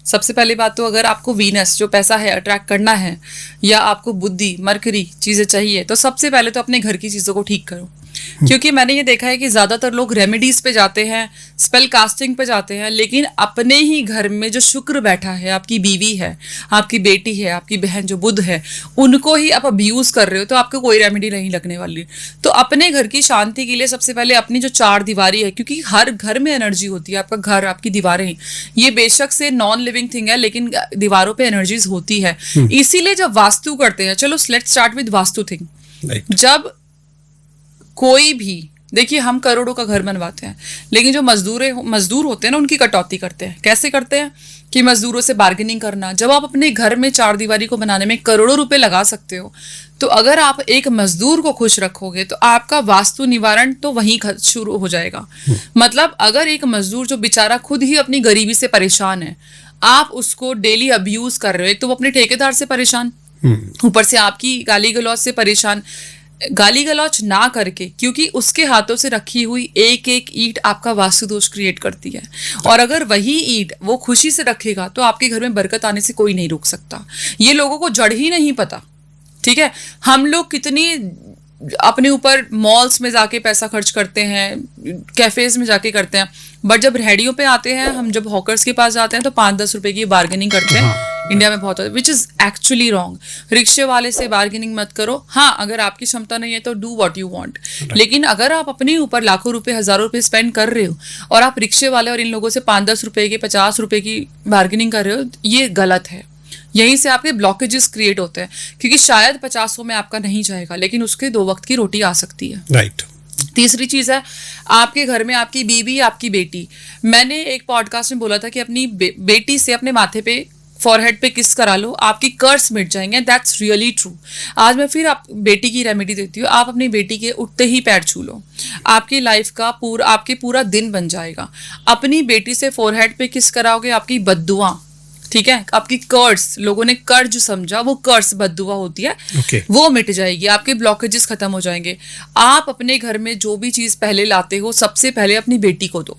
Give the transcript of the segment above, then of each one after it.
सबसे पहली बात तो अगर आपको वीनस जो पैसा है अट्रैक्ट करना है, या आपको बुद्धि मरकरी चीजें चाहिए, तो सबसे पहले तो अपने घर की चीजों को ठीक करो। क्योंकि मैंने ये देखा है कि ज्यादातर लोग रेमेडीज पे जाते हैं, स्पेल कास्टिंग पे जाते हैं, लेकिन अपने ही घर में जो शुक्र बैठा है, आपकी बीवी है, आपकी बेटी है, आपकी बहन जो बुध है, उनको ही आप अब्यूज कर रहे हो, तो आपको कोई रेमेडी नहीं लगने वाली। तो अपने घर की शांति के लिए सबसे पहले अपनी जो चार दीवारी है, क्योंकि हर घर में एनर्जी होती है, आपका घर, आपकी दीवारें, ये बेशक से नॉन लिविंग थिंग है, लेकिन दीवारों पे एनर्जीज होती है। इसीलिए जब वास्तु करते हैं, चलो let's start with vastu thing. जब कोई भी, देखिए हम करोड़ों का घर बनवाते हैं, लेकिन जो मजदूर होते हैं ना, उनकी कटौती करते हैं। कैसे करते हैं कि मजदूरों से बार्गेनिंग करना। जब आप अपने घर में चार दीवारी को बनाने में करोड़ों रुपए लगा सकते हो, तो अगर आप एक मजदूर को खुश रखोगे तो आपका वास्तु निवारण तो वहीं शुरू हो जाएगा। मतलब अगर एक मजदूर जो बेचारा खुद ही अपनी गरीबी से परेशान है, आप उसको डेली अब्यूज कर रहे हो, एक तो वो अपने ठेकेदार से परेशान, ऊपर से आपकी गाली गलौज से परेशान। गाली गलौच ना करके, क्योंकि उसके हाथों से रखी हुई एक एक ईंट आपका वास्तु दोष क्रिएट करती है, और अगर वही ईंट वो खुशी से रखेगा तो आपके घर में बरकत आने से कोई नहीं रोक सकता। ये लोगों को जड़ ही नहीं पता, ठीक है। हम लोग कितनी अपने ऊपर मॉल्स में जाके पैसा खर्च करते हैं, कैफेज में जाके करते हैं, बट जब रेहड़ियों पे आते हैं, हम जब हॉकर्स के पास जाते हैं तो 5-10 रुपए की बार्गेनिंग करते हैं। इंडिया में बहुत होता है, विच इज एक्चुअली रॉन्ग। रिक्शे वाले से बार्गेनिंग मत करो। हाँ, अगर आपकी क्षमता नहीं है तो डू व्हाट यू वांट, लेकिन अगर आप अपने ऊपर लाखों रुपए, हजारों रुपए स्पेंड कर रहे हो और आप रिक्शे वाले और इन लोगों से 5-10 रुपए की, 50 रुपए की बार्गेनिंग कर रहे हो, ये गलत है। यहीं से आपके ब्लॉकेजेस क्रिएट होते हैं, क्योंकि शायद 50 में आपका नहीं जाएगा, लेकिन उसके 2 वक्त की रोटी आ सकती है। राइट। तीसरी चीज है, आपके घर में आपकी बीवी, आपकी बेटी। मैंने एक पॉडकास्ट में बोला था कि अपनी बेटी से अपने माथे पे, फॉरहेड पे किस करा लो, आपकी कर्स मिट जाएंगे। That's really true. आज मैं फिर आप बेटी की रेमेडी देती हूँ। आप अपनी बेटी के उठते ही पैर छू लो, आपकी लाइफ का आपके पूरा दिन बन जाएगा। अपनी बेटी से फॉरहेड पे किस कराओगे, आपकी बद्दुआ, ठीक है, आपकी कर्स, लोगों ने कर्ज समझा, वो कर्स बद्दुआ होती है, वो मिट जाएगी, आपके ब्लॉकेजेस खत्म हो जाएंगे। आप अपने घर में जो भी चीज पहले लाते हो, सबसे पहले अपनी बेटी को दो।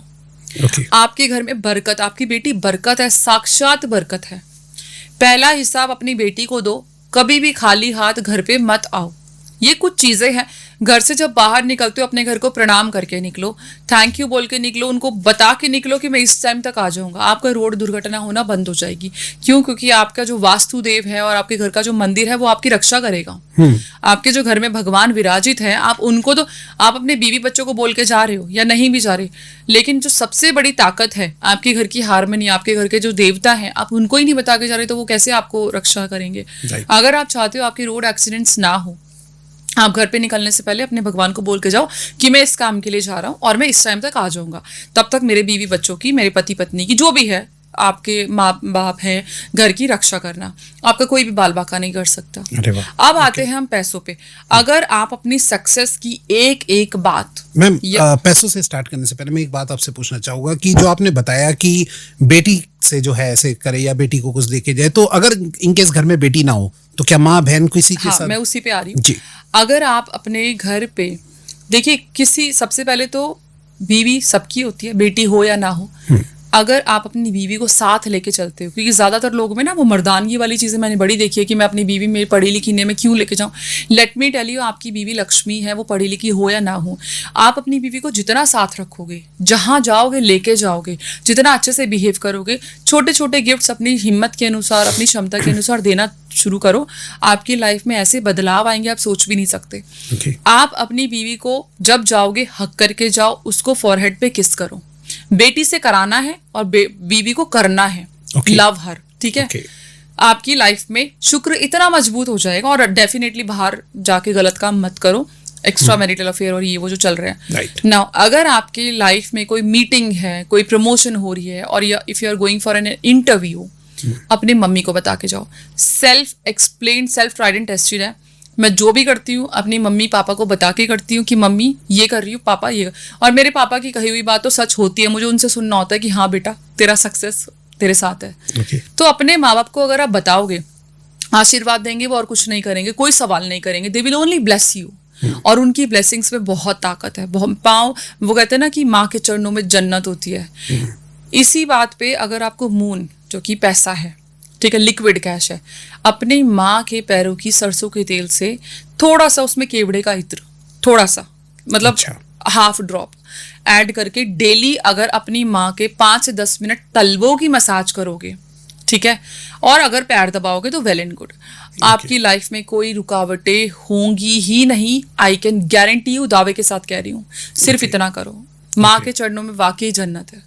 आपके घर में बरकत, आपकी बेटी बरकत है, साक्षात बरकत है। पहला हिसाब अपनी बेटी को दो। कभी भी खाली हाथ घर पे मत आओ। ये कुछ चीजें हैं। घर से जब बाहर निकलते हो, अपने घर को प्रणाम करके निकलो, थैंक यू बोल के निकलो, उनको बता के निकलो कि मैं इस टाइम तक आ जाऊंगा। आपका रोड दुर्घटना होना बंद हो जाएगी। क्यों? क्योंकि आपका जो वास्तुदेव है और आपके घर का जो मंदिर है, वो आपकी रक्षा करेगा। आपके जो घर में भगवान विराजित है, आप उनको तो, आप अपने बीवी बच्चों को बोल के जा रहे हो या नहीं भी जा रहे, लेकिन जो सबसे बड़ी ताकत है आपके घर की हारमोनी, आपके घर के जो देवता है, आप उनको ही नहीं बता के जा रहे, तो वो कैसे आपको रक्षा करेंगे? अगर आप चाहते हो आपकी रोड एक्सीडेंट्स ना हो, आप घर पे निकलने से पहले अपने भगवान को बोल के जाओ कि मैं इस काम के लिए जा रहा हूँ और मैं इस टाइम तक आ जाऊंगा। तब तक मेरे बीवी बच्चों की, मेरे पति पत्नी की, जो भी है, आपके माँ बाप है, घर की रक्षा करना। आपका कोई भी बाल बाका नहीं कर सकता। अब आते हैं हम पैसों पे। अगर आप अपनी सक्सेस की एक एक बात, मैम, पैसों से स्टार्ट करने से पहले मैं एक बात आपसे पूछना चाहूंगा कि जो आपने बताया कि बेटी से जो है ऐसे करे या बेटी को कुछ देके जाए, तो अगर इनकेस घर में बेटी ना हो तो क्या माँ बहन किसी के साथ? मैं उसी पे आ रही हूँ। अगर आप अपने घर पे देखिए, किसी, सबसे पहले तो बीवी सबकी होती है, बेटी हो या ना हो। अगर आप अपनी बीवी को साथ लेके चलते हो, क्योंकि ज्यादातर लोगों में ना वो मर्दानगी वाली चीजें मैंने बड़ी देखी है कि मैं अपनी बीवी मेरी पढ़ी लिखी नहीं, मैं क्यों लेके जाऊं। लेट मी टेल यू, आपकी बीवी लक्ष्मी है, वो पढ़ी लिखी हो या ना हो। आप अपनी बीवी को जितना साथ रखोगे, जहां जाओगे लेके जाओगे, जितना अच्छे से बिहेव करोगे, छोटे छोटे गिफ्ट्स अपनी हिम्मत के अनुसार, अपनी क्षमता के अनुसार देना शुरू करो, आपकी लाइफ में ऐसे बदलाव आएंगे आप सोच भी नहीं सकते। आप अपनी बीवी को जब जाओगे, हक करके जाओ, उसको फॉरहेड पे किस करो। बेटी से कराना है और बीवी को करना है। लव हर, ठीक है। आपकी लाइफ में शुक्र इतना मजबूत हो जाएगा। और डेफिनेटली बाहर जाके गलत काम मत करो, एक्स्ट्रा मैरिटल अफेयर और ये वो जो चल रहे हैं। नाउ, अगर आपकी लाइफ में कोई मीटिंग है, कोई प्रमोशन हो रही है, और if you are going for an interview, अपनी मम्मी को बता के जाओ। Self explain, self tried and tested है। मैं जो भी करती हूँ अपनी मम्मी पापा को बता के करती हूँ कि मम्मी ये कर रही हूँ, पापा ये और मेरे पापा की कही हुई बात तो सच होती है। मुझे उनसे सुनना होता है कि हाँ बेटा, तेरा सक्सेस तेरे साथ है। तो अपने माँ बाप को अगर आप बताओगे, आशीर्वाद देंगे, वो और कुछ नहीं करेंगे, कोई सवाल नहीं करेंगे। They will only bless you. और उनकी ब्लेसिंग्स में बहुत ताकत है। पाँव, वो कहते हैं ना कि माँ के चरणों में जन्नत होती है। इसी बात पे अगर आपको मून, जो कि पैसा है, ठीक है, लिक्विड कैश है, अपनी माँ के पैरों की सरसों के तेल से थोड़ा सा उसमें केवड़े का इत्र, थोड़ा सा, मतलब अच्छा। हाफ ड्रॉप ऐड करके डेली अगर अपनी माँ के 5 से 10 मिनट तलवों की मसाज करोगे, ठीक है, और अगर पैर दबाओगे तो वेल एंड गुड, आपकी लाइफ में कोई रुकावटें होंगी ही नहीं। आई कैन गारंटी यू, दावे के साथ कह रही हूँ, सिर्फ इतना करो, माँ के चरणों में वाकई जन्नत है।